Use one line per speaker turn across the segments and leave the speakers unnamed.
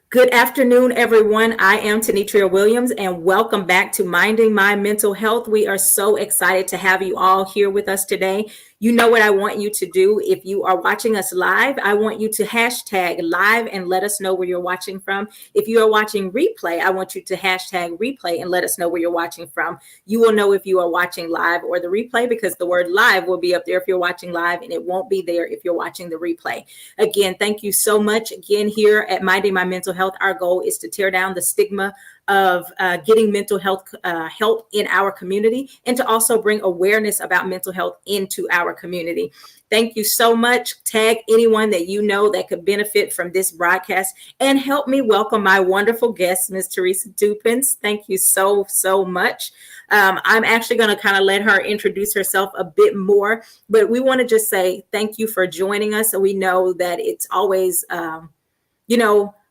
Good afternoon, everyone. I am Tenetria Williams, and welcome back to Minding My Mental Health. We are so excited to have you all here with us today. You know what I want you to do. If you are watching us live, I want you to hashtag live and let us know where you're watching from. If you are watching replay, I want you to hashtag replay and let us know where you're watching from. You will know if you are watching live or the replay because the word live will be up there if you're watching live, and it won't be there if you're watching the replay. Again, thank you so much. Again, here at Minding My Mental Health, our goal is to tear down the stigma of getting mental health help in our community, and to also bring awareness about mental health into our community. Thank you so much. Tag anyone that you know that could benefit from this broadcast, and help me welcome my wonderful guest, Ms. Teresia Dupins. Thank you so much. I'm actually going to kind of let her introduce herself a bit more, but we want to just say thank you for joining us. So we know that it's always,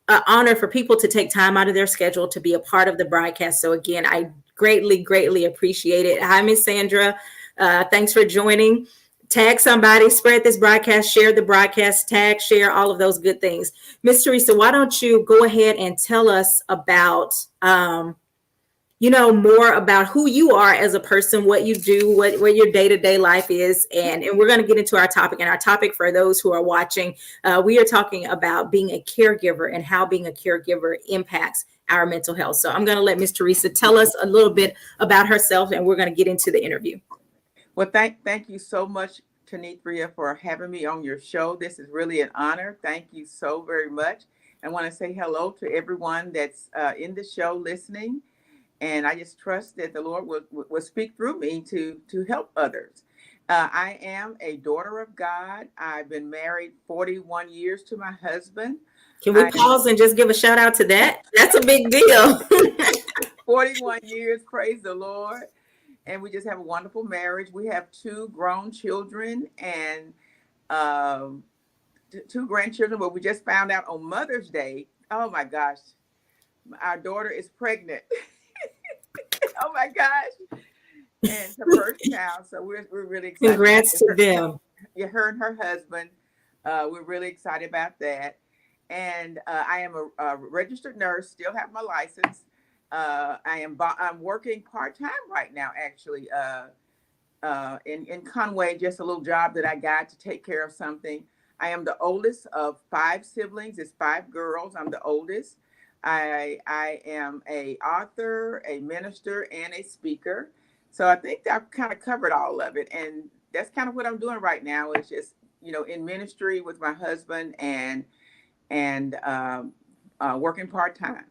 an honor for people to take time out of their schedule to be a part of the broadcast. So again, I greatly appreciate it. Hi, Miss Sandra. Thanks for joining. Tag somebody, spread this broadcast, share the broadcast, tag, share, all of those good things. Miss Teresa, why don't you go ahead and tell us about, more about who you are as a person, what you do, what your day-to-day life is. And we're going to get into our topic. And our topic, for those who are watching, we are talking about being a caregiver and how being a caregiver impacts our mental health. So I'm going to let Miss Teresa tell us a little bit about herself, and we're going to get into the interview.
Well, thank you so much, Tenetria, for having me on your show. This is really an honor. Thank you so very much. I want to say hello to everyone that's in the show listening. And I just trust that the Lord will speak through me to help others. I am a daughter of God. I've been married 41 years to my husband.
Can we pause and just give a shout out to that? That's a big deal.
41 years, praise the Lord. And we just have a wonderful marriage. We have two grown children and two grandchildren, but we just found out on Mother's Day, oh my gosh, our daughter is pregnant. Oh my gosh. And her first child. So we're really excited.
Congrats to them.
Yeah, her and her husband. We're really excited about that. And I am a registered nurse, still have my license. I'm working part-time right now, actually, in Conway, just a little job that I got to take care of something. I am the oldest of 5 siblings. It's 5 girls. I'm the oldest. I am a author, a minister, and a speaker. So I think I've kind of covered all of it. And that's kind of what I'm doing right now, is just, in ministry with my husband and working part-time.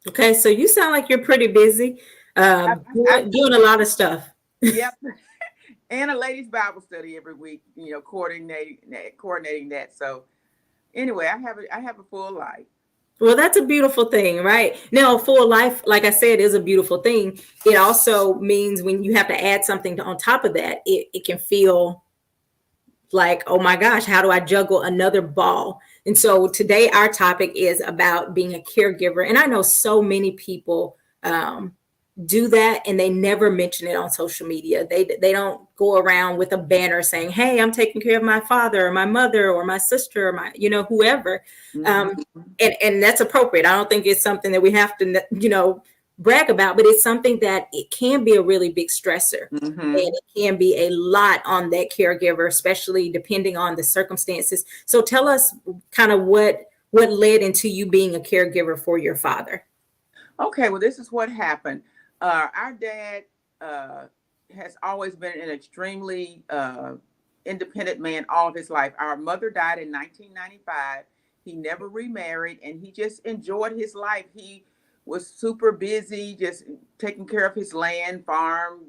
Okay, so you sound like you're pretty busy, doing a lot of stuff.
Yep. And a ladies' Bible study every week, coordinating that. So anyway, I have a full life.
Well, that's a beautiful thing, right? Now, a full life, like I said, is a beautiful thing. It also means when you have to add something on top of that, it can feel like, oh my gosh, how do I juggle another ball? And so today our topic is about being a caregiver. And I know so many people do that, and they never mention it on social media. They don't go around with a banner saying, hey, I'm taking care of my father or my mother or my sister or my, whoever.
Mm-hmm.
And that's appropriate. I don't think it's something that we have to, brag about, but it's something that it can be a really big stressor.
Mm-hmm.
And it can be a lot on that caregiver, especially depending on the circumstances. So tell us kind of what led into you being a caregiver for your father.
Okay, well, this is what happened. Our dad has always been an extremely independent man all of his life. Our mother died in 1995. He never remarried, and he just enjoyed his life. He was super busy, just taking care of his land, farm,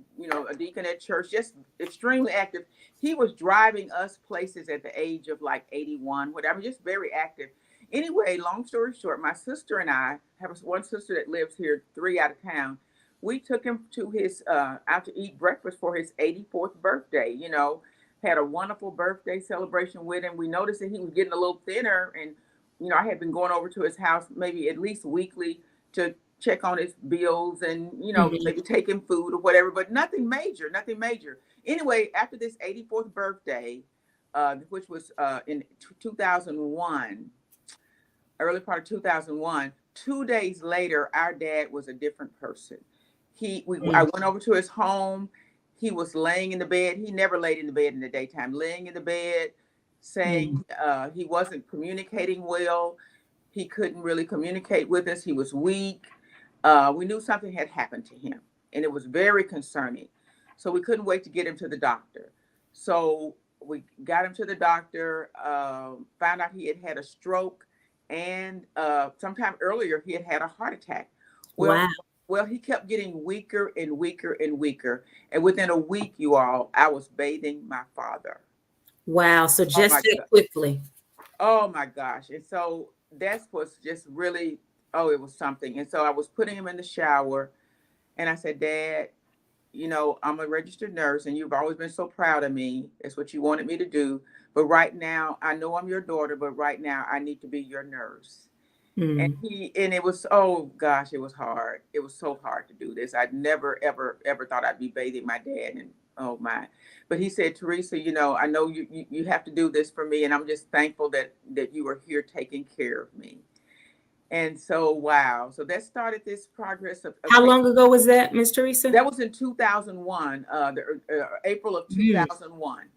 a deacon at church, just extremely active. He was driving us places at the age of like 81, whatever, just very active. Anyway, long story short, my sister and I have one sister that lives here 3 out of town. We took him to his out to eat breakfast for his 84th birthday. Had a wonderful birthday celebration with him. We noticed that he was getting a little thinner, and I had been going over to his house maybe at least weekly to check on his bills and maybe take him food or whatever, but nothing major. Anyway, after this 84th birthday, which was in 2001. early part of 2001. 2 days later, our dad was a different person. I
Mm,
went over to his home. He was laying in the bed. He never laid in the bed in the daytime, laying in the bed,
mm.
saying he wasn't communicating well. He couldn't really communicate with us. He was weak. We knew something had happened to him, and it was very concerning. So we couldn't wait to get him to the doctor. So we got him to the doctor, found out he had had a stroke, and sometime earlier he had had a heart attack. Well,
Wow.
well, he kept getting weaker and weaker and weaker. And within a week, you all, I was bathing my father.
Wow. So
Oh
just
my
that
God.
quickly.
Oh my gosh. And so that was just really, oh, it was something. And so I was putting him in the shower and I said, Dad, I'm a registered nurse and you've always been so proud of me. It's what you wanted me to do. But right now, I know I'm your daughter, but right now I need to be your nurse. And
Mm.
it was, oh gosh, it was hard. It was so hard to do this. I'd never, ever, ever thought I'd be bathing my dad. And oh my, but he said, Teresa, I know you have to do this for me. And I'm just thankful that you are here taking care of me. And so, wow. So that started this progress of
How
taking,
long ago was that, Miss Teresa?
that was in 2001, April of
Mm.
2001.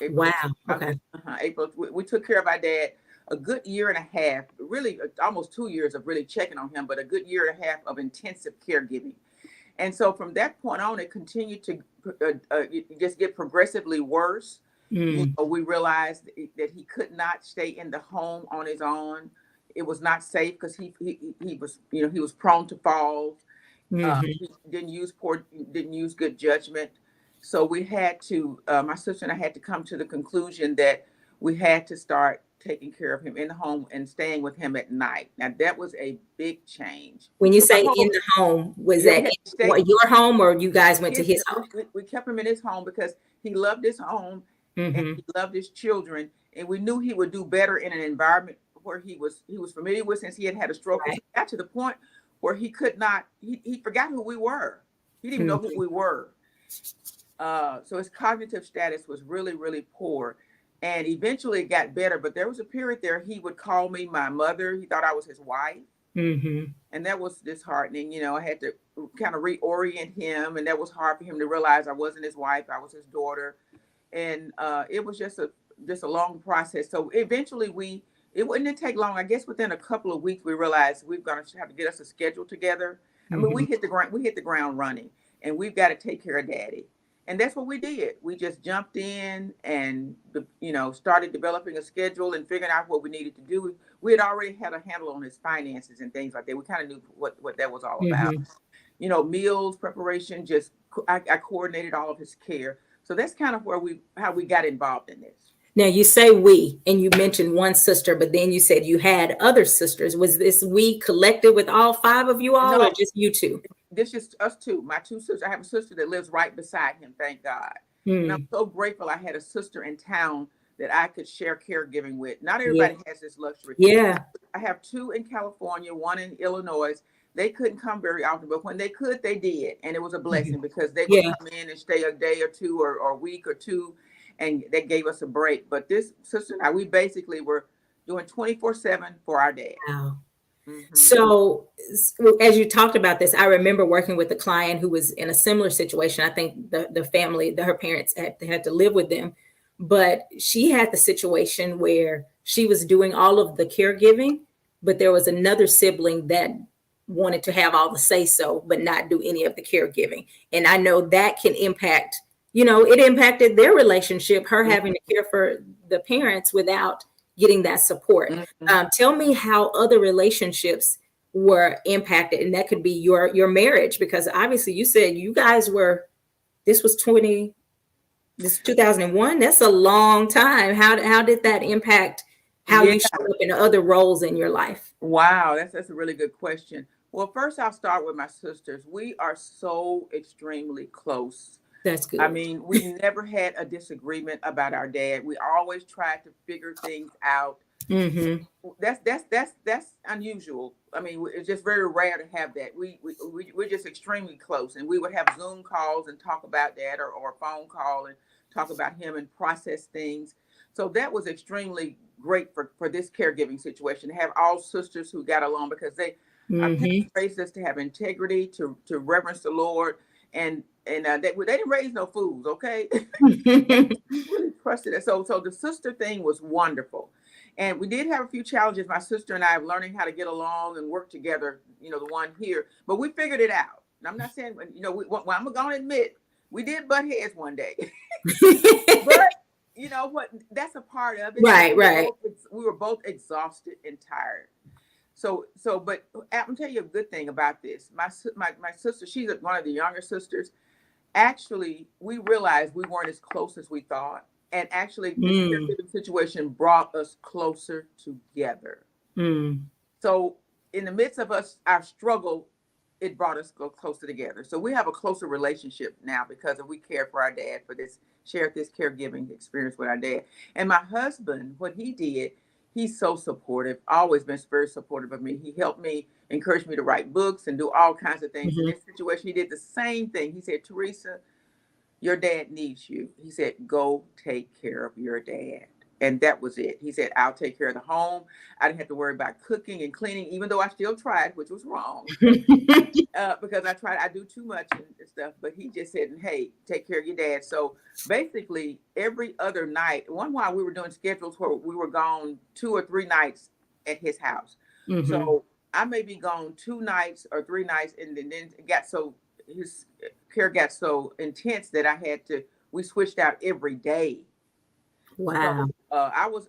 April of
Wow. Okay.
2000, April. We took care of our dad a good year and a half, really almost 2 years of really checking on him, but a good year and a half of intensive caregiving. And so from that point on, it continued to just get progressively worse.
Mm.
We realized that he could not stay in the home on his own. It was not safe because he was, he was prone to falls.
Hmm.
He didn't use good judgment. So we had to, my sister and I had to come to the conclusion that we had to start taking care of him in the home and staying with him at night. Now that was a big change.
When you
So my
say in
whole,
the home, was
yeah,
that
we had to stay.
your home or you guys went to his home?
We kept him in his home because he loved his home and
Hmm.
he loved his children, and we knew he would do better in an environment where he was familiar with since he had had a stroke. And
Right.
so it got to the point where he could not. He forgot who we were. He didn't even know who
Hmm.
we were. So his cognitive status was really, really poor. And eventually it got better, but there was a period there he would call me my mother. He thought I was his wife.
Hmm.
And that was disheartening. I had to kind of reorient him, and that was hard for him to realize I wasn't his wife, I was his daughter. And it was just a long process. So eventually it wouldn't take long. I guess within a couple of weeks we realized we're going to have to get us a schedule together. I mean,
Hmm.
we hit the ground running, and we've got to take care of Daddy. And that's what we did. We just jumped in and started developing a schedule and figuring out what we needed to do. We had already had a handle on his finances and things like that. We kind of knew what that was all about.
Hmm.
Meals preparation. Just I coordinated all of his care. So that's kind of how we got involved in this.
Now you say we, and you mentioned one sister, but then you said you had other sisters. Was this we collected with all five of you all, or
No,
just you two?
this is us two. My two sisters. I have a sister that lives right beside him. Thank God. And I'm
Hmm.
so grateful I had a sister in town that I could share caregiving with. Not
Yeah.
everybody has this luxury.
Yeah.
I have two in California, one in Illinois. They couldn't come very often, but when they could, they did. And it was a
Mhm.
blessing because they would
Yeah.
come in and stay a day or two or a week or two, and that gave us a break. But this sister and I, we basically were doing 24/7 for our dad.
Wow.
Hmm.
So, as you talked about this, I remember working with a client who was in a similar situation. I think the family, her parents had to live with them, but she had the situation where she was doing all of the caregiving, but there was another sibling that wanted to have all the say so, but not do any of the caregiving. And I know that can impact, it impacted their relationship, her having to care for the parents without getting that support.
Hmm.
Tell me how other relationships were impacted, and that could be your marriage, because obviously you said you guys were. This was 2001. That's a long time. How did that impact how
Yeah.
you show up in other roles in your life?
Wow, that's a really good question. Well, first I'll start with my sisters. We are so extremely close.
That's
I
good.
mean, we never had a disagreement about our dad. We always tried to figure things out.
Mm-hmm.
That's unusual. I mean, it's just very rare to have that. We're just extremely close, and we would have Zoom calls and talk about dad, or a phone call and talk about him and process things. So that was extremely great for this caregiving situation to have all sisters who got along, because our
Mm-hmm.
parents raised us to have integrity, to reverence the Lord, and they didn't raise no fools, okay? We really trusted it. So the sister thing was wonderful. And we did have a few challenges, my sister and I, of learning how to get along and work together, the one here, but we figured it out. And I'm not saying, well, I'm going to admit, we did butt heads one day, but you know what? That's a part of it.
Right, right.
We were both exhausted and tired. But I'm gonna tell you a good thing about this. My sister, she's one of the younger sisters. Actually, we realized we weren't as close as we thought. And actually, this
Mm,
caregiving situation brought us closer together.
mm.
So, in the midst of our struggle, it brought us closer together. So, we have a closer relationship now because we care for our dad, shared this caregiving experience with our dad. And my husband, what he did, he's so supportive, always been very supportive of me. He helped me, encouraged me to write books and do all kinds of things. In
Mhm.
this situation, he did the same thing. He said, Teresa, your dad needs you. He said, go take care of your dad. And that was it. He said, I'll take care of the home. I didn't have to worry about cooking and cleaning, even though I still tried, which was wrong. Because I do too much and stuff. But he just said, hey, take care of your dad. So basically, every other night, one while we were doing schedules where we were gone 2 or 3 nights at his house.
Mhm.
So I may be gone 2 nights or 3 nights, and then it got so his care got so intense that we switched out every day.
Wow.
So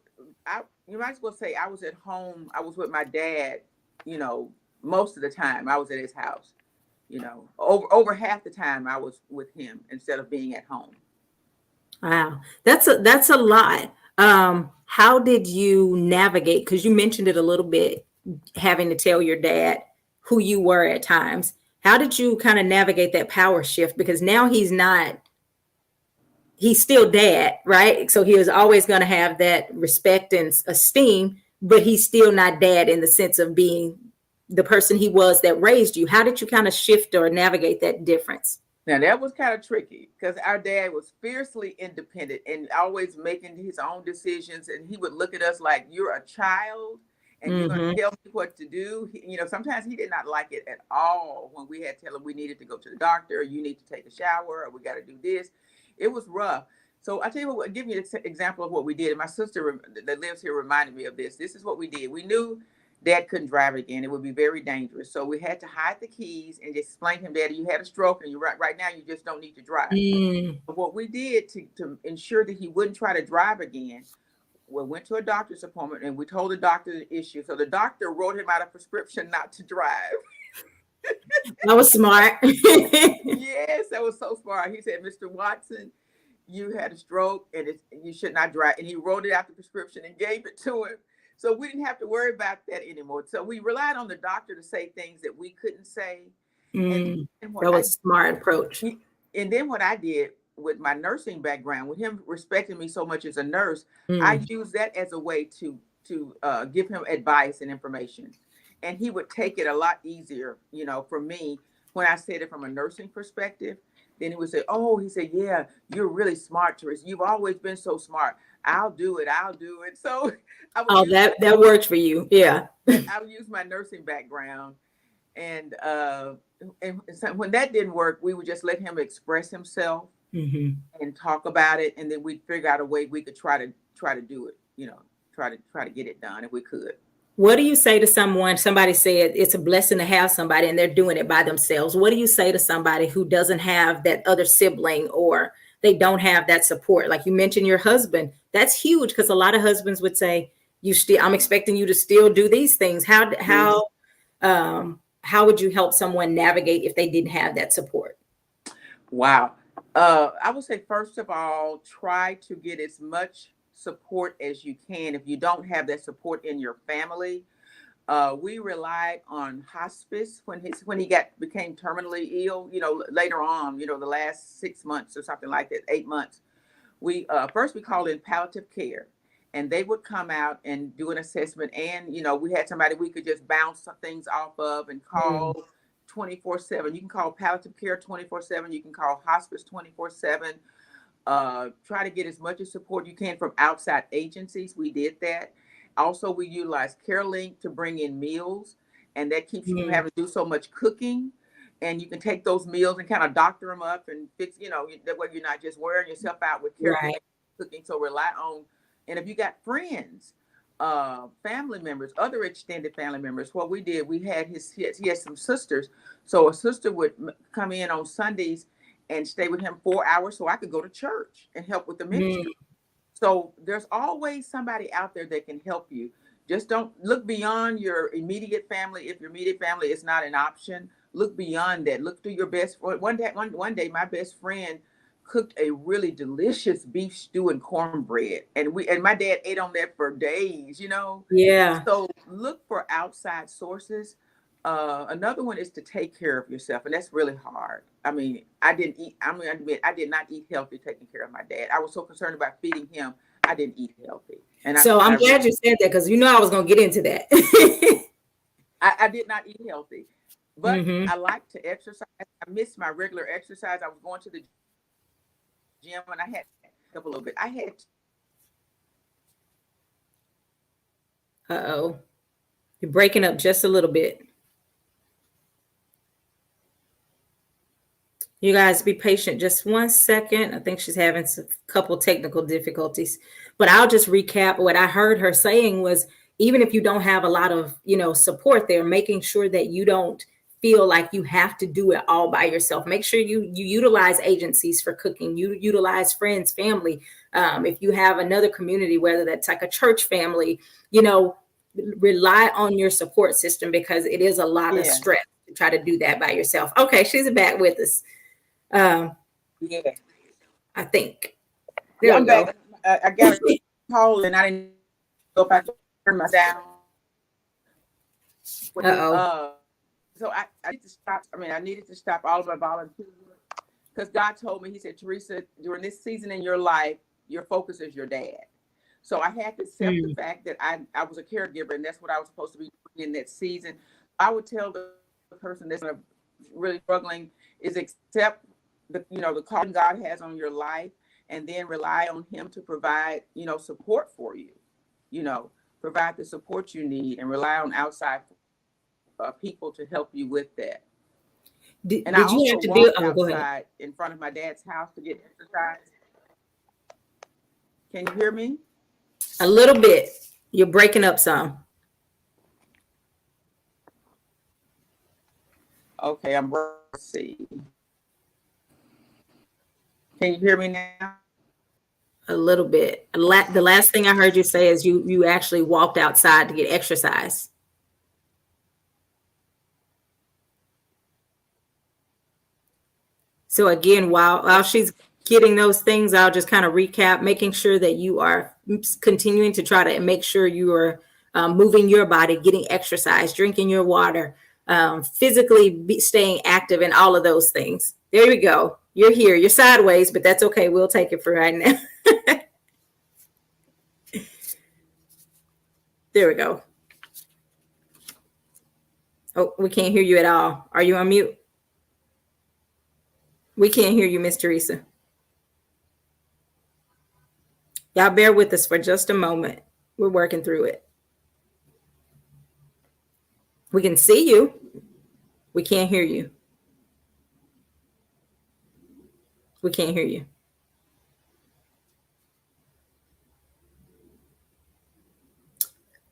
you might as well say I was at home. I was with my dad, most of the time I was at his house. Over half the time I was with him instead of being at home.
Wow. That's a lot. How did you navigate? Because you mentioned it a little bit, having to tell your dad who you were at times. How did you kind of navigate that power shift? Because now he's still dad, right? So he is always going to have that respect and esteem, but he's still not dad in the sense of being the person he was that raised you. How did you kind of shift or navigate that difference?
Now that was kind of tricky because our dad was fiercely independent and always making his own decisions. And he would look at us like, you're a child and you're going
Mm-hmm.
to tell me what to do. Sometimes he did not like it at all when we had to tell him we needed to go to the doctor, or you need to take a shower, or we got to do this. It was rough. So I tell you what, I'll give you an example of what we did. And my sister that lives here reminded me of this. This is what we did. We knew Dad couldn't drive again. It would be very dangerous. So we had to hide the keys and just explain to him, Daddy, you had a stroke and you're right now, you just don't need to drive.
Mm.
But what we did to ensure that he wouldn't try to drive again, we went to a doctor's appointment and we told the doctor the issue. So the doctor wrote him out a prescription not to drive.
That was smart.
Yes, that was so smart. He said, Mr. Watson, you had a stroke and you should not drive. And he wrote it out the prescription and gave it to him. So we didn't have to worry about that anymore. So we relied on the doctor to say things that we couldn't say. And,
Mm.
and what
That
I
was a smart approach.
and then what I did with my nursing background, with him respecting me so much as a nurse, I
Mm.
used that as a way to give him advice and information. And he would take it a lot easier, for me when I said it from a nursing perspective. Then he would say, "Oh," he said, "Yeah, you're really smart, Teresa. You've always been so smart. I'll do it. I'll do it." So I would
Oh,
use
that worked for you. Yeah.
I would use my nursing background, and so when that didn't work, we would just let him express himself
Hmm.
and talk about it, and then we'd figure out a way we could try to do it. Try to get it done if we could.
What do you say to someone? Somebody said it's a blessing to have somebody and they're doing it by themselves. What do you say to somebody who doesn't have that other sibling or they don't have that support? Like you mentioned your husband. That's huge because a lot of husbands would say, I'm expecting you to still do these things. How would you help someone navigate if they didn't have that support?
Wow. I would say, first of all, try to get as much support as you can. If you don't have that support in your family, we relied on hospice when he became terminally ill. Later on, the last 6 months or something like that, 8 months. We first we called in palliative care, and they would come out and do an assessment. And we had somebody we could just bounce some things off of and
Mm.
call 24/7. You can call palliative care 24/7. You can call hospice 24/7. Try to get as much as support you can from outside agencies. We did that. Also, we utilize CareLink to bring in meals, and that keeps you from
Mm,
having to do so much cooking. And you can take those meals and kind of doctor them up and fix, that way you're not just wearing yourself out with caregiving,
right.
cooking. So rely on, and if you got friends, family members, other extended family members, what we did, we had he has some sisters. So a sister would come in on Sundays and stay with him 4 hours so I could go to church and help with the
Mm,
ministry. So there's always somebody out there that can help you. Just don't look beyond your immediate family. If your immediate family is not an option, look beyond that. Look through your best. One day, my best friend cooked a really delicious beef stew and cornbread, and my dad ate on that for days.
yeah.
So look for outside sources. Another one is to take care of yourself, and that's really hard. I mean, I didn't eat. I mean, I did not eat healthy taking care of my dad. I was so concerned about feeding him, I didn't eat healthy, and
So I'm glad you said that, because I was going to get into that.
I did not eat healthy, but
Hmm.
I like to exercise. I missed my regular exercise. I was going to the gym, and I had up a little bit. I had
Uh-oh. You're breaking up just a little bit. You guys be patient just 1 second. I think she's having a couple technical difficulties, but I'll just recap what I heard her saying was, even if you don't have a lot of, support there, making sure that you don't feel like you have to do it all by yourself. Make sure you utilize agencies for cooking. You utilize friends, family. If you have another community, whether that's like a church family, rely on your support system, because it is a lot of
yeah,
stress to try to do that by yourself. Okay, she's back with us. Um,
yeah,
I think.
yeah.
There we
I'm
go.
back. I got a call, and I didn't know if I turned my down.
Uh-oh.
So I need to stop. I mean, I needed to stop all of my volunteer work because God told me, He said, Teresa, during this season in your life, your focus is your dad. So I had to accept the
Mm,
fact that I was a caregiver, and that's what I was supposed to be doing in that season. I would tell the person that's really struggling is accept the calling God has on your life, and then rely on Him to provide support for you. You know, provide the support you need, and rely on outside people to help you with that.
Did,
And I
did you
also
have to do?
walked
Oh, go ahead.
outside in front of my dad's house to get exercise. Can you hear me?
A little bit. You're breaking up some.
Okay, let's see. Can you hear me now?
A little bit. The last thing I heard you say is you actually walked outside to get exercise. So again, while she's getting those things, I'll just kind of recap, making sure that you are continuing to try to make sure you are moving your body, getting exercise, drinking your water, physically staying active, and all of those things. There we go. You're here. You're sideways, but that's okay. We'll take it for right now. There we go. Oh, we can't hear you at all. Are you on mute? We can't hear you, Miss Teresa. Y'all bear with us for just a moment. We're working through it. We can see you. We can't hear you. We can't hear you.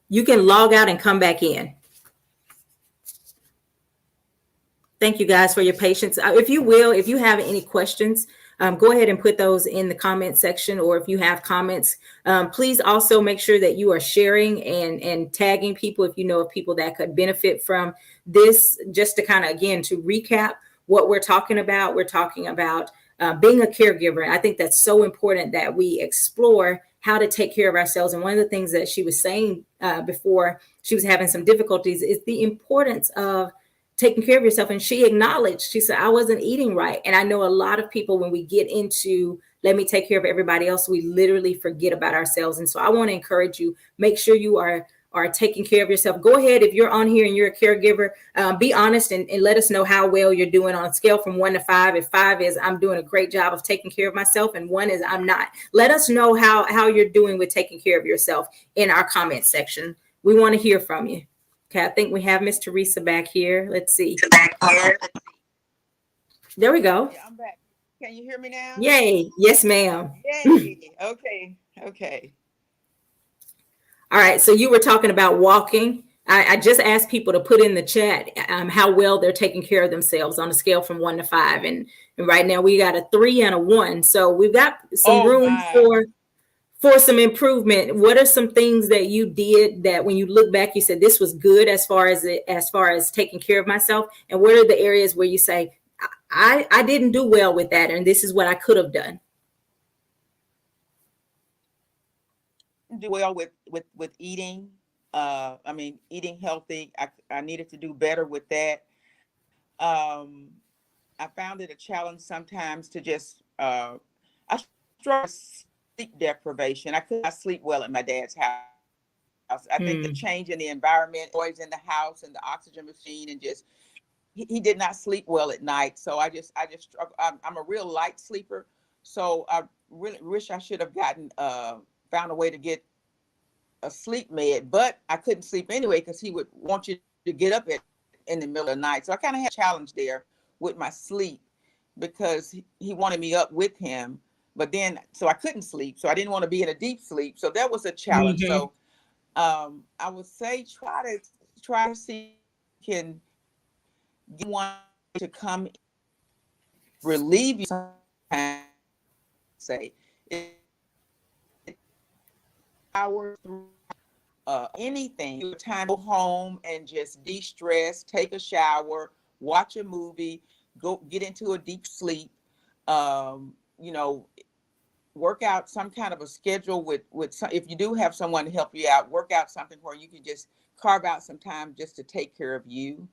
You can log out and come back in. Thank you guys for your patience. If you have any questions, go ahead and put those in the comment section, or if you have comments, please also make sure that you are sharing and tagging people if you know of people that could benefit from this. Just to kind of, again, to recap what we're talking about being a caregiver. And I think that's so important that we explore how to take care of ourselves. And one of the things that she was saying before she was having some difficulties is the importance of taking care of yourself. And she said, I wasn't eating right. And I know a lot of people, when we get into, let me take care of everybody else, we literally forget about ourselves. And so I want to encourage you, make sure you are are taking care of yourself. Go ahead, if you're on here and you're a caregiver, be honest and let us know how well you're doing on a scale from 1 to 5. If 5 is I'm doing a great job of taking care of myself, and 1 is I'm not. Let us know how you're doing with taking care of yourself in our comment section. We want to hear from you. Okay, I think we have Miss Teresia back here. Let's see. There we go.
Yeah, I'm back. Can you hear me now?
Yay. Yes, ma'am.
Yay. Okay. Okay.
All right. So you were talking about walking. I just asked people to put in the chat how well they're taking care of themselves on a scale from 1 to 5. And right now we got a 3 and a 1. So we've got some
Oh
room
my.
for some improvement. What are some things that you did that when you look back, you said this was good as far as taking care of myself? And what are the areas where you say, I didn't do well with that, and this is what I could have done?
Do well with eating. I mean, eating healthy. I needed to do better with that. Um, I found it a challenge sometimes to just I struggle with sleep deprivation. I could not sleep well at my dad's house. I think the change in the environment, noise in the house, and the oxygen machine, and just he did not sleep well at night. So I just struggle. I'm a real light sleeper, so I really wish I should have gotten found a way to get a sleep med, but I couldn't sleep anyway because he would want you to get up in the middle of the night. So I kind of had a challenge there with my sleep because he wanted me up with him, but then so I couldn't sleep. So I didn't want to be in a deep sleep. So that was a challenge.
Mm-hmm.
So I would say try to see if you can get one to come relieve you sometimes. Say hours through anything. Your time go home and just de-stress, take a shower, watch a movie, go get into a deep sleep. You know, work out some kind of a schedule with some, if you do have someone to help you out, work out something where you can just carve out some time just to take care of you.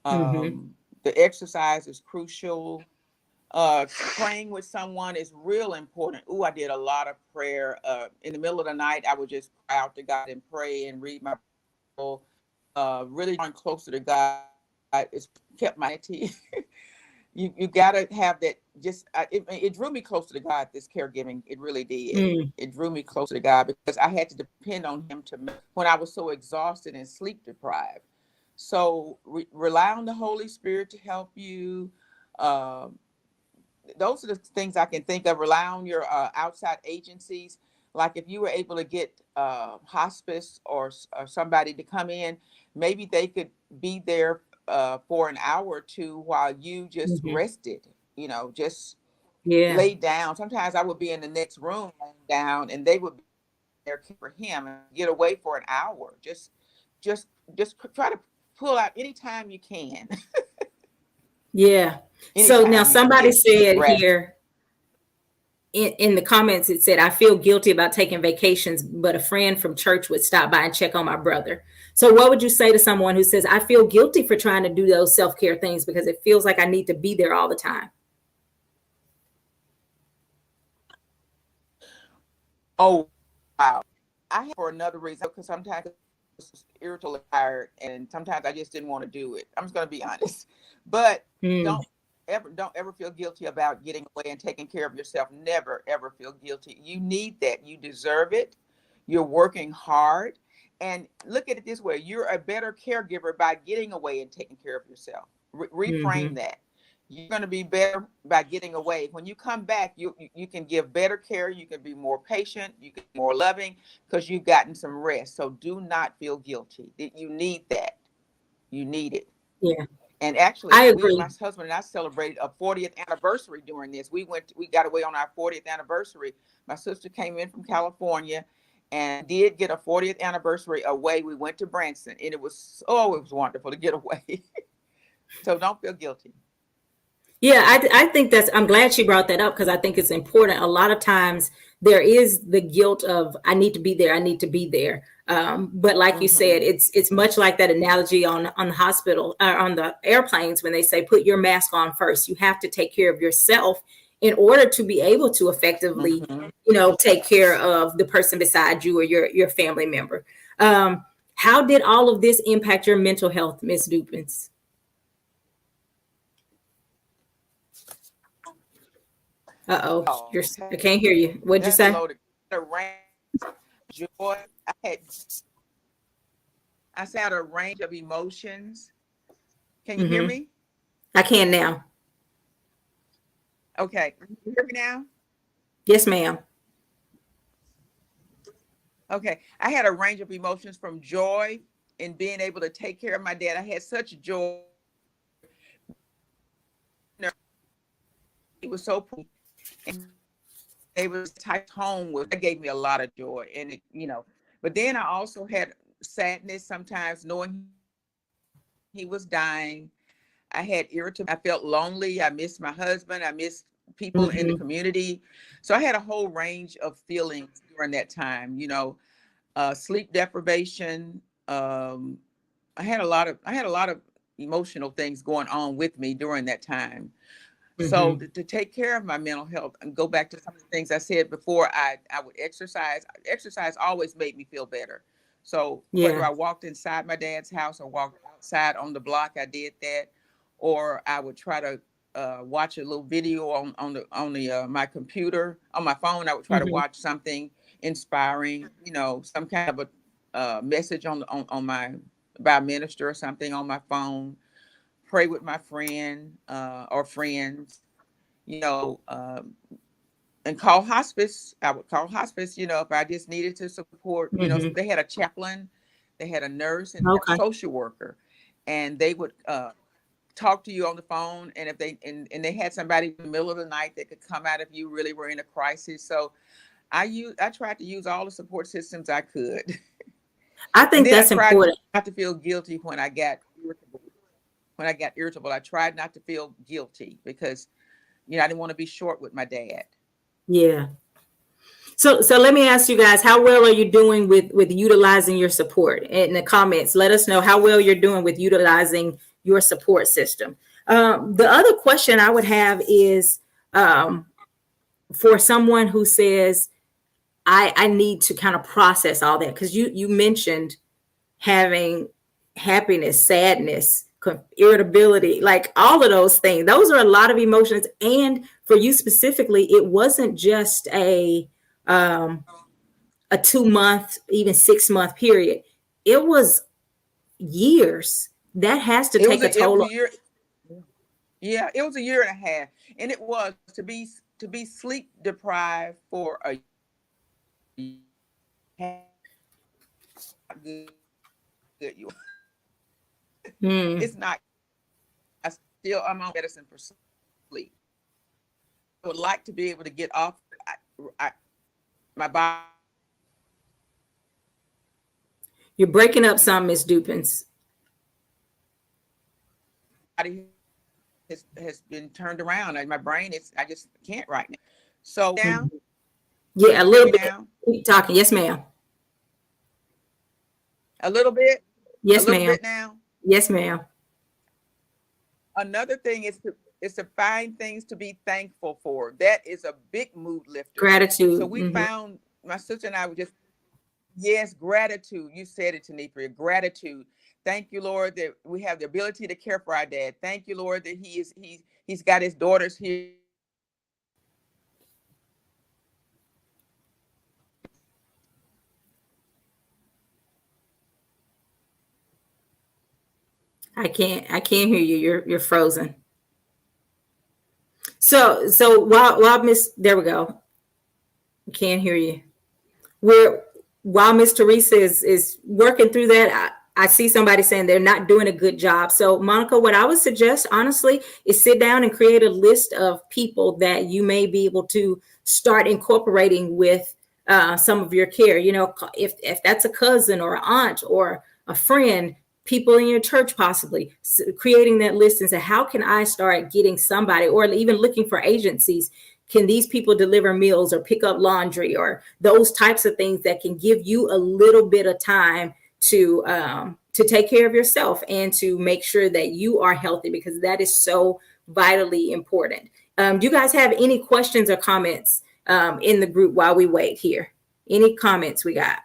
Mm-hmm.
The exercise is crucial. Praying with someone is real important. Ooh, I did a lot of prayer. In the middle of the night, I would just cry out to God and pray and read my Bible. Really drawing closer to God. It's kept my sanity. You gotta have that. Just it drew me closer to God. This caregiving, it really did.
Mm.
It drew me closer to God because I had to depend on Him when I was so exhausted and sleep deprived. So rely on the Holy Spirit to help you. Those are the things I can think of. Rely on your outside agencies. Like if you were able to get hospice or somebody to come in, maybe they could be there for an hour or two while you just
Mm-hmm.
rested, just
Yeah.
lay down. Sometimes I would be in the next room laying down and they would be there for him and get away for an hour. Just try to pull out anytime you can.
Yeah. So now
Anytime you can
somebody
get
said
rest.
here in the comments, it said, I feel guilty about taking vacations, but a friend from church would stop by and check on my brother. So what would you say to someone who says, I feel guilty for trying to do those self-care things because it feels like I need to be there all the time?
Oh, wow. I have for another reason because sometimes it's irritable, tired, and sometimes I just didn't want to do it. I'm just going to be honest. But
Mm.
don't ever feel guilty about getting away and taking care of yourself. Never ever feel guilty. You need that. You deserve it. You're working hard. And look at it this way: you're a better caregiver by getting away and taking care of yourself. Reframe
Mm-hmm.
that. You're going to be better by getting away. When you come back, you can give better care. You can be more patient. You can be more loving because you've gotten some rest. So do not feel guilty. You need that. You need it.
Yeah,
And
I
actually, my
agree.
husband and I celebrated a 40th anniversary during this. We got away on our 40th anniversary. My sister came in from California and did get a 40th anniversary away. We went to Branson and it was wonderful to get away. So don't feel guilty.
Yeah, I think I'm glad she brought that up because I think it's important. A lot of times there is the guilt of I need to be there, I need to be there. But like you said,
Mm-hmm.
it's much like that analogy on the hospital on the airplanes when they say put your mask on first. You have to take care of yourself in order to be able to effectively,
Mm-hmm.
take care of the person beside you or your family member. How did all of this impact your mental health, Miss Dupins? Uh-oh,
Oh,
I can't hear you. What'd you
that's a
say?
load of joy. I had I said a range of emotions. Can you hear
Mm-hmm.
me?
I can now.
Okay. Can you hear me now?
Yes, ma'am.
Okay. I had a range of emotions from joy in being able to take care of my dad. I had such joy. He was so and they was typed home with that gave me a lot of joy. And but then I also had sadness sometimes knowing he was dying. I had irritable. I felt lonely. I missed my husband. I missed people in the
Mm-hmm.
community. So I had a whole range of feelings during that time. Sleep deprivation. I had a lot of emotional things going on with me during that time. So
Mm-hmm.
to take care of my mental health and go back to some of the things I said before, I would exercise. Exercise always made me feel better. So whether
Yeah.
I walked inside my dad's house or walked outside on the block, I did that. Or I would try to watch a little video on the my computer on my phone. I would try to
Mm-hmm.
watch something inspiring, some kind of a message on my by a minister or something on my phone. Pray with my friend or friends, you know, um, and call hospice. I would call hospice, if I just needed to support.
Mm-hmm.
They had a chaplain, they had a nurse, and a
Okay.
social worker, and they would talk to you on the phone. And if they had somebody in the middle of the night that could come out if you really were in a crisis. So I tried to use all the support systems I could,
I
and
think
then I
that's
tried
important.
not to feel guilty when I got irritable. When I got irritable, I tried not to feel guilty because I didn't want to be short with my dad.
Yeah. So let me ask you guys, how well are you doing with utilizing your support? In the comments, let us know how well you're doing with utilizing your support system. The other question I would have is um, for someone who says, I need to kind of process all that, because you mentioned having happiness, sadness, irritability, like all of those things. Those are a lot of emotions. And for you specifically, it wasn't just um, a 2 month, even 6 month period. It was years. That has to
It
take
was
a
a it was
toll.
a year. Yeah, it was a year and a half, and it was to be sleep deprived for a year. Good, you.
Mm,
It's not. I'm on medicine for sleep. I would like to be able to get off. I my
you're breaking up some, Miss Dupins.
body has been turned around. My brain is. I just can't right now. So now,
Mhm. Yeah,
can
a
you hear
little
me
bit.
now?
Keep talking. Yes, ma'am.
A little bit. A
Yes,
little
ma'am.
bit now.
Yes, ma'am.
Another thing is to find things to be thankful for. That is a big mood lifter. So
Gratitude.
we
Hmm.
found my sister and I were just yes, gratitude. You said it, Tanitra. Gratitude. Thank you, Lord, that we have the ability to care for our dad. Thank you, Lord, that he's got his daughters here.
I can't hear you. You're frozen. So while Miss, there we go. Can't hear you. We're While Miss Teresa is working through that, I see somebody saying they're not doing a good job. So Monica, what I would suggest honestly is sit down and create a list of people that you may be able to start incorporating with some of your care. If that's a cousin or an aunt or a friend, people in your church, possibly creating that list and say, how can I start getting somebody, or even looking for agencies, can these people deliver meals or pick up laundry or those types of things that can give you a little bit of time to take care of yourself and to make sure that you are healthy, because that is so vitally important. Do you guys have any questions or comments in the group while we wait here? Any comments we got?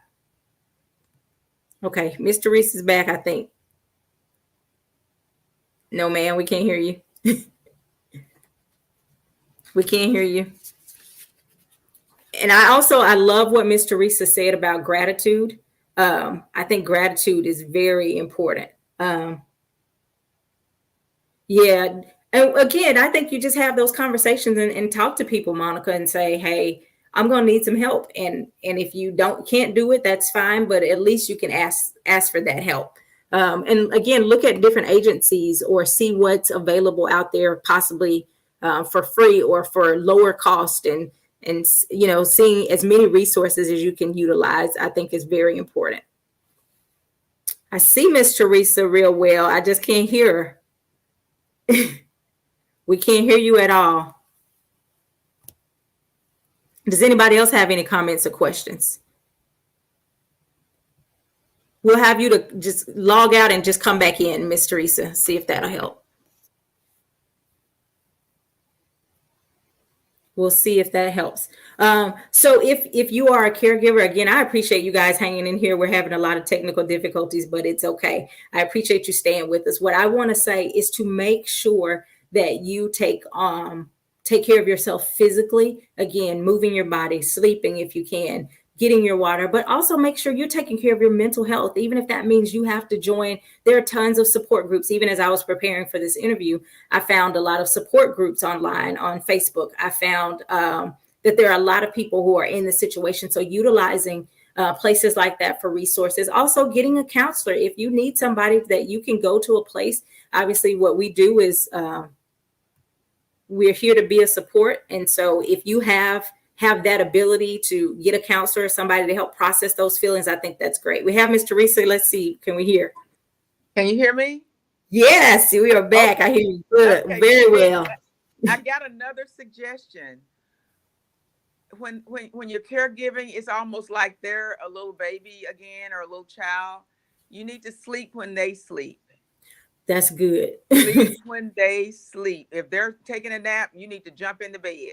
Okay, Mr. Reese is back, I think. No, man, we can't hear you. We can't hear you. And I love what Miss Teresa said about gratitude. I think gratitude is very important. Um, yeah. And again, I think you just have those conversations and talk to people, Monica, and say, hey, I'm gonna need some help. And if you can't do it, that's fine, but at least you can ask for that help. And again, look at different agencies or see what's available out there, possibly for free or for lower cost, and seeing as many resources as you can utilize, I think is very important. I see Miss Teresa real well. I just can't hear her. We can't hear you at all. Does anybody else have any comments or questions? We'll have you to just log out and just come back in, Miss Teresa. See if that'll help. We'll see if that helps. So if you are a caregiver, again, I appreciate you guys hanging in here. We're having a lot of technical difficulties, but it's okay. I appreciate you staying with us. What I want to say is to make sure that you take care of yourself physically. Again, moving your body, sleeping if you can, getting your water, but also make sure you're taking care of your mental health, even if that means you have to join. There are tons of support groups. Even as I was preparing for this interview, I found a lot of support groups online on Facebook. I found that there are a lot of people who are in this situation. So utilizing places like that for resources. Also getting a counselor. If you need somebody that you can go to a place, obviously what we do is we're here to be a support. And so if you have that ability to get a counselor, somebody to help process those feelings, I think that's great. We have Miss Teresa. Let's see. Can we hear?
Can you hear me?
Yes, we are back.
Okay.
I hear you good.
Okay.
Very well.
I got another suggestion. When you're caregiving, it's almost like they're a little baby again or a little child. You need to sleep when they sleep.
That's good.
Sleep when they sleep. If they're taking a nap, you need to jump in the bed.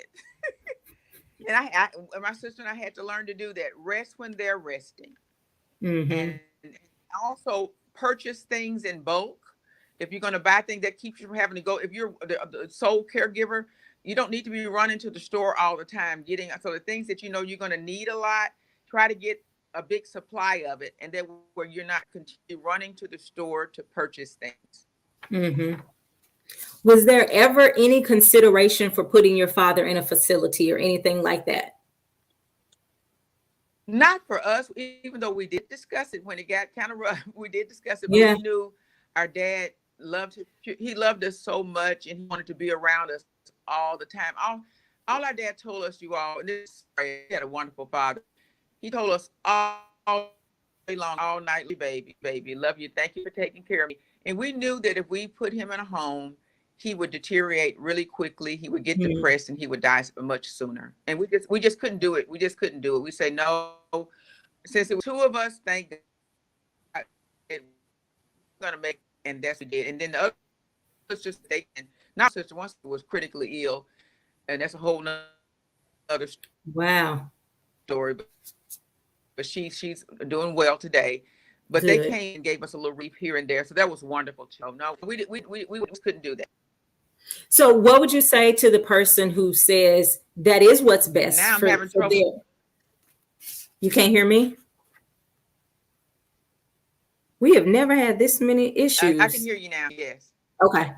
And my sister and I had to learn to do that. Rest when they're resting.
Mm-hmm.
And also purchase things in bulk. If you're going to buy things, that keeps you from having to go. If you're the sole caregiver, you don't need to be running to the store all the time. So the things that you know you're going to need a lot, try to get a big supply of it, and then where you're not continue running to the store to purchase things.
Mm-hmm. Was there ever any consideration for putting your father in a facility or anything like that?
Not for us, even though we did discuss it when it got kind of rough. We did discuss it, but
Yeah.
we knew our dad he loved us so much, and he wanted to be around us all the time. All our dad told us, you all, and this he had a wonderful father. He told us all day long, all night, baby, love you, thank you for taking care of me. And we knew that if we put him in a home, he would deteriorate really quickly. He would get depressed, and he would die much sooner. And we just couldn't do it. We just couldn't do it. We say no. Since it was two of us, thank God, we're gonna make, and that's what we did. And then the other sister, not sister, one sister was critically ill, and that's a whole other
Wow.
story. But she's doing well today. But
Good.
they came and gave us a little reap here and there, so that was wonderful too. No, we just couldn't do that.
So what would you say to the person who says that is what's best
Now I'm
for
having trouble.
them? You can't hear me? We have never had this many issues.
I can hear you now. Yes.
Okay.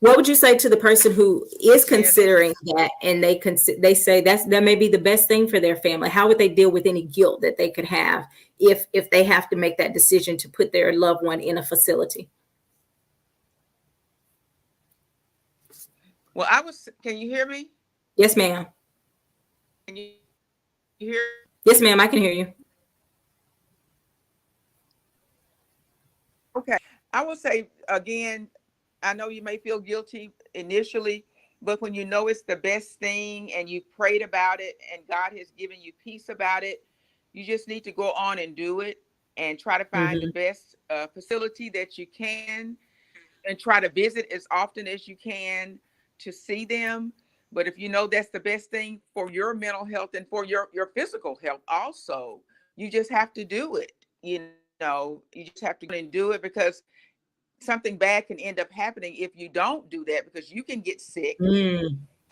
What would you say to the person who is considering that, and they say that may be the best thing for their family? How would they deal with any guilt that they could have if they have to make that decision to put their loved one in a facility?
Well, can you hear me?
Yes, ma'am.
Can you hear?
Yes, ma'am. I can hear you.
Okay. I will say again, I know you may feel guilty initially, but when you know it's the best thing and you prayed about it and God has given you peace about it, you just need to go on and do it and try to find the best facility that you can, and try to visit as often as you can to see them. But if you know that's the best thing for your mental health and for your physical health also, you just have to do it. you just have to go and do it, because something bad can end up happening if you don't do that, because you can get sick.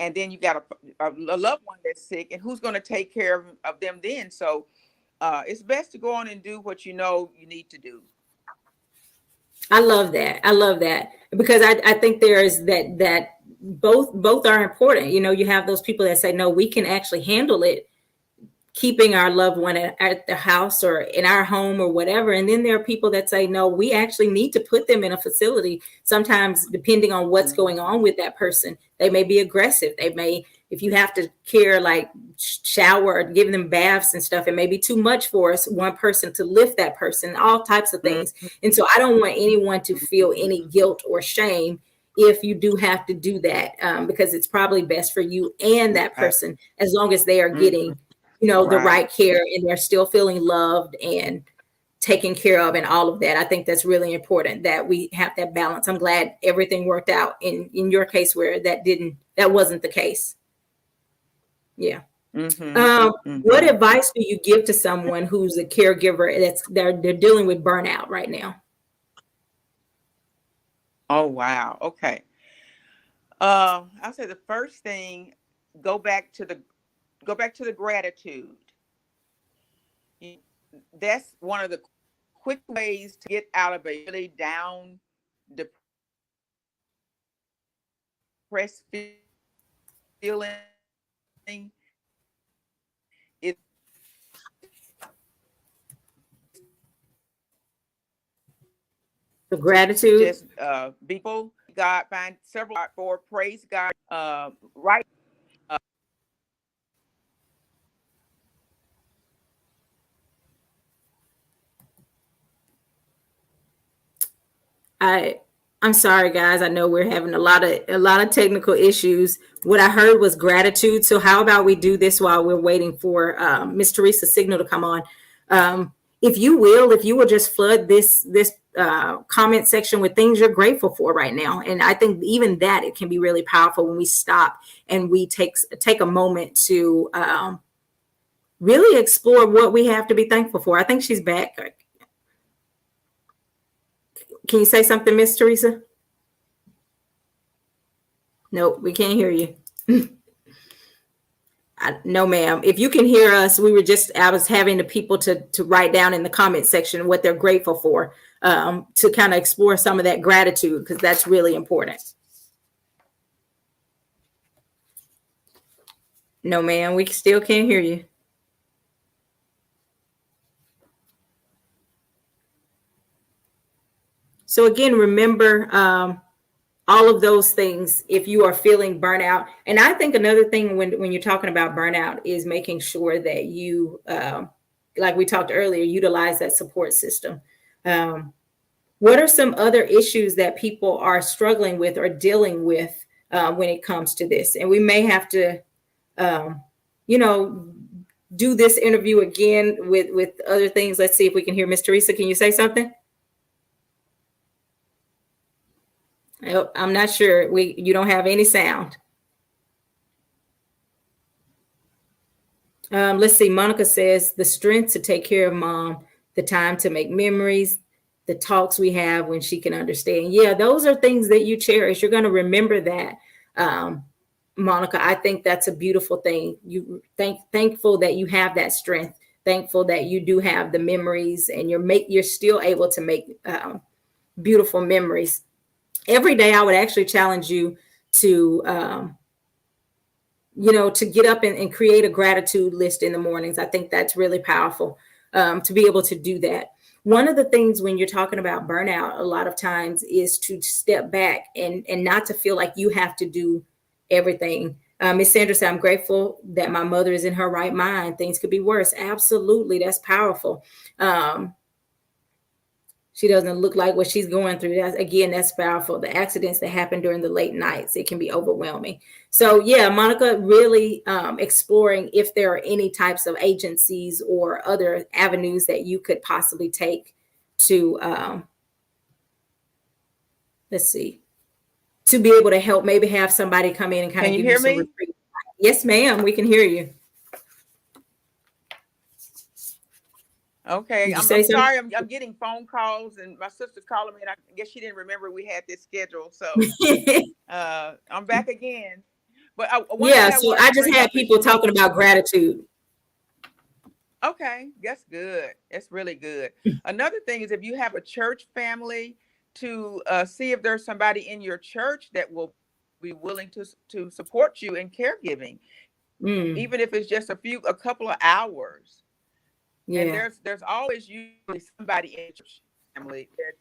And then you got a loved one that's sick, and who's going to take care of them then? So it's best to go on and do what you know you need to do.
I love that. I love that, because I think there is that both are important. You have those people that say, no, we can actually handle it, keeping our loved one at the house or in our home or whatever. And then there are people that say, no, we actually need to put them in a facility. Sometimes, depending on what's going on with that person, they may be aggressive. They may, if you have to care, like shower or give them baths and stuff, it may be too much for us, one person to lift that person, all types of things. And so I don't want anyone to feel any guilt or shame if you do have to do that, because it's probably best for you and that person, as long as they are getting the right care and they're still feeling loved and taken care of and all of that. I think that's really important, that we have that balance. I'm glad everything worked out in your case where that wasn't the case. Yeah. What advice do you give to someone who's a caregiver they're dealing with burnout right now?
Oh, wow. Okay. I'll say the first thing, go back to the gratitude. That's one of the quick ways to get out of a really down, depressed feeling.
The gratitude.
Just people, God, find several for praise God. Right.
I'm sorry, guys. I know we're having a lot of technical issues. What I heard was gratitude. So how about we do this while we're waiting for Miss Teresa's signal to come on? If you will just flood this comment section with things you're grateful for right now. And I think even that, it can be really powerful when we stop and we take a moment to really explore what we have to be thankful for. I think she's back. Can you say something, Miss Teresa? Nope, we can't hear you. No, ma'am. If you can hear us, I was having the people to write down in the comment section what they're grateful for, to kind of explore some of that gratitude, because that's really important. No, ma'am, we still can't hear you. So again, remember all of those things if you are feeling burnout. And I think another thing when you're talking about burnout is making sure that you, like we talked earlier, utilize that support system. What are some other issues that people are struggling with or dealing with when it comes to this? And we may have to, do this interview again with other things. Let's see if we can hear Miss Teresa. Can you say something? I'm not sure. You don't have any sound. Let's see. Monica says the strength to take care of mom, the time to make memories, the talks we have when she can understand. Yeah, those are things that you cherish. You're going to remember that. Monica, I think that's a beautiful thing. You thankful that you have that strength, thankful that you do have the memories, and you're still able to make beautiful memories. Every day I would actually challenge you to, to get up and create a gratitude list in the mornings. I think that's really powerful, to be able to do that. One of the things when you're talking about burnout, a lot of times is to step back and not to feel like you have to do everything. Miss Sandra said, I'm grateful that my mother is in her right mind. Things could be worse. Absolutely. That's powerful. She doesn't look like what she's going through. That's powerful. The accidents that happen during the late nights, it can be overwhelming. So yeah, Monica, really exploring if there are any types of agencies or other avenues that you could possibly take to, let's see, to be able to help, maybe have somebody come in and kind of give you some retreat. Yes, ma'am, we can hear you.
Okay,
Did you
I'm
say something?
sorry. I'm getting phone calls, and my sister's calling me, and I guess she didn't remember we had this schedule. So I'm back again. But one
Yeah,
thing I
so
wanted
I
to
just
bring
had
up is
people talking about gratitude.
okay, that's good. That's really good. Another thing is if you have a church family, to see if there's somebody in your church that will be willing to support you in caregiving,
Mm,
even if it's just a couple of hours. And
yeah.
there's always usually somebody in the church family that's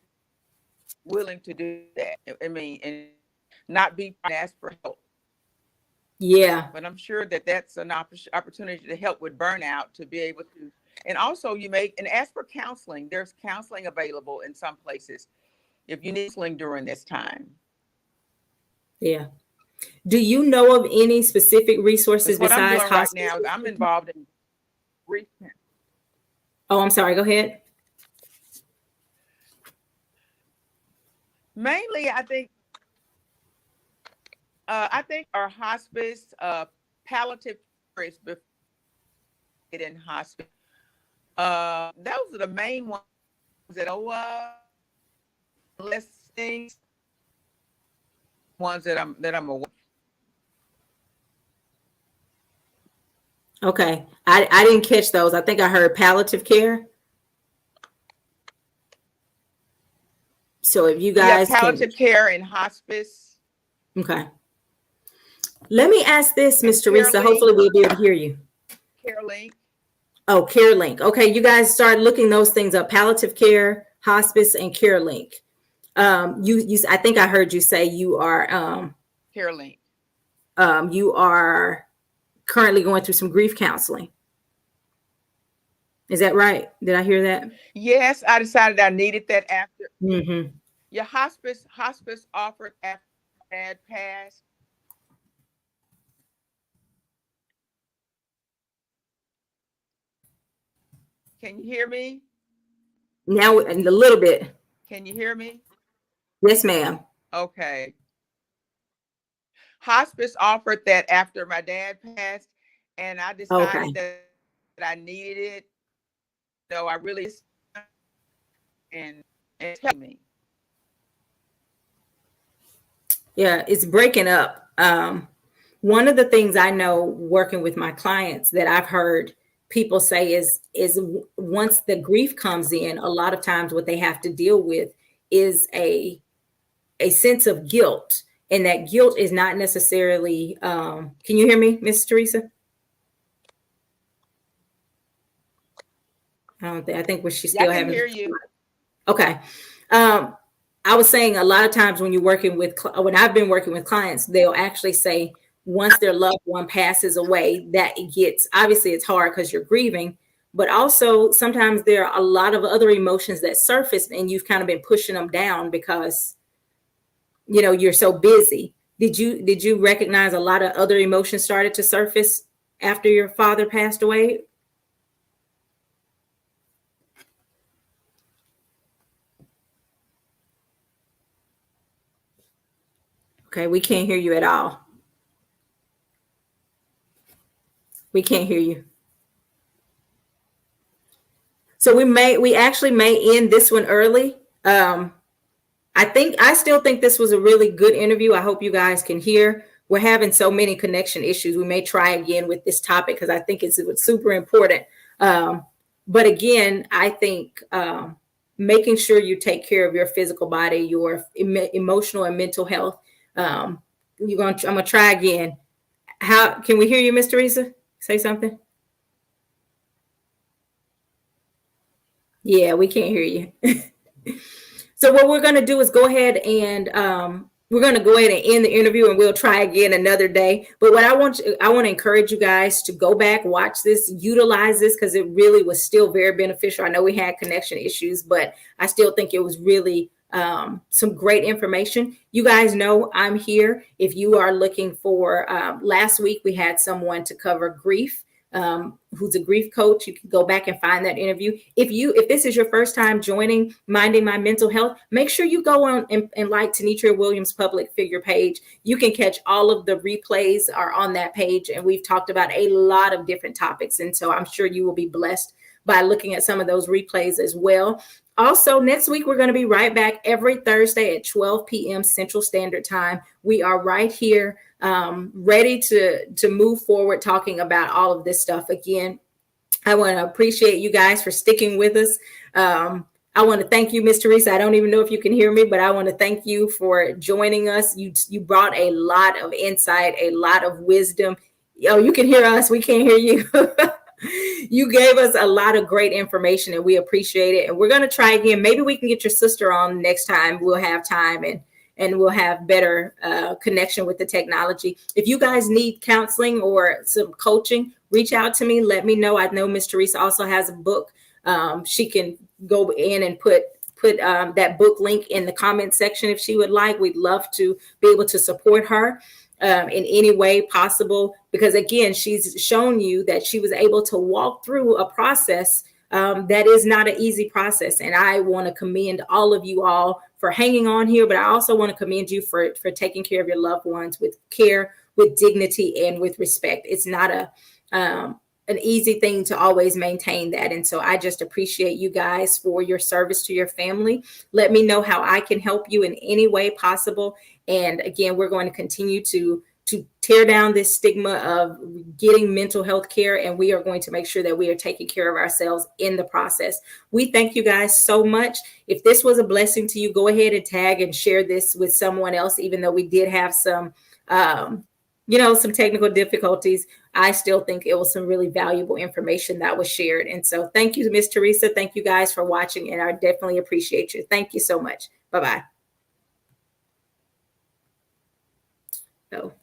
willing to do that. I mean, and not be asked for help.
Yeah.
But I'm sure that that's an opportunity to help with burnout, to be able to, and also you may, and ask for counseling. There's counseling available in some places if you need counseling during this time.
Yeah. Do you know of any specific resources
Because what I'm
besides
doing right
hospice?
now is I'm involved in grief.
Oh, I'm sorry. Go ahead.
Mainly, I think our hospice, palliative care is before in hospice. Those are the main ones that less things, ones that I'm aware.
Okay. I didn't catch those. I think I heard palliative care. So if you
Yeah,
guys can,
palliative care and hospice
okay. Let me ask this,
and
Miss Teresa. Hopefully we'll be able to hear you.
care link.
Oh, CareLink. Okay, you guys start looking those things up: palliative care, hospice, and CareLink. I think I heard you say
Care link.
you are currently going through some grief counseling. Is that right? Did I hear that?
Yes, I decided I needed that after.
Mm-hmm.
Your hospice offered after dad passed. Can you hear me?
Now, a little bit.
Can you hear me?
Yes, ma'am.
Okay. Hospice offered that after my dad passed, and I decided
Okay.
that I needed it. So I really and tell me.
Yeah, it's breaking up. One of the things I know working with my clients that I've heard people say is once the grief comes in, a lot of times what they have to deal with is a sense of guilt, and that guilt is not necessarily. Can you hear me, Miss Teresa? I don't think. I think was she
Yeah, I
still
can
having.
hear you.
Okay. Um, I was saying a lot of times when you're working with, when I've been working with clients, they'll actually say once their loved one passes away, that it gets, obviously it's hard because you're grieving, but also sometimes there are a lot of other emotions that surface and you've kind of been pushing them down because, you're so busy. Did you recognize a lot of other emotions started to surface after your father passed away? Okay, we can't hear you at all. We can't hear you. So we actually may end this one early. I still think this was a really good interview. I hope you guys can hear. We're having so many connection issues. We may try again with this topic because I think it's super important. But again, I think making sure you take care of your physical body, your emotional and mental health. I'm gonna try again. How can we hear you, Miss Teresa? Say something. Yeah, we can't hear you. So what we're going to do is go ahead and we're going to go ahead and end the interview, and we'll try again another day. But what I want to encourage you guys to go back, watch this, utilize this, because it really was still very beneficial. I know we had connection issues, but I still think it was really some great information. You guys know I'm here. If you are looking for, last week we had someone to cover grief. Who's a grief coach. You can go back and find that interview. If this is your first time joining Minding My Mental Health, make sure you go on and like Tenitria Williams' public figure page. You can catch all of the replays are on that page, and we've talked about a lot of different topics, and so I'm sure you will be blessed by looking at some of those replays as well. Also, next week, we're going to be right back every Thursday at 12 p.m. Central Standard Time. We are right here, ready to move forward, talking about all of this stuff. Again, I want to appreciate you guys for sticking with us. I want to thank you, Ms. Teresa. I don't even know if you can hear me, but I want to thank you for joining us. You brought a lot of insight, a lot of wisdom. Oh, you can hear us. We can't hear you. You gave us a lot of great information, and we appreciate it. And we're going to try again. Maybe we can get your sister on next time. We'll have time, and we'll have better connection with the technology. If you guys need counseling or some coaching, reach out to me. Let me know. I know Ms. Teresa also has a book. She can go in and put that book link in the comment section if she would like. We'd love to be able to support her in any way possible, because again, she's shown you that she was able to walk through a process that is not an easy process. And I want to commend all of you all for hanging on here, but I also want to commend you for taking care of your loved ones with care, with dignity, and with respect. It's not an easy thing to always maintain that. And so I just appreciate you guys for your service to your family. Let me know how I can help you in any way possible. And again, we're going to continue to tear down this stigma of getting mental health care, and we are going to make sure that we are taking care of ourselves in the process. We thank you guys so much. If this was a blessing to you, go ahead and tag and share this with someone else. Even though we did have some some technical difficulties, I still think it was some really valuable information that was shared. And so thank you, Ms. Teresa. Thank you guys for watching, and I definitely appreciate you. Thank you so much. Bye-bye. Oh.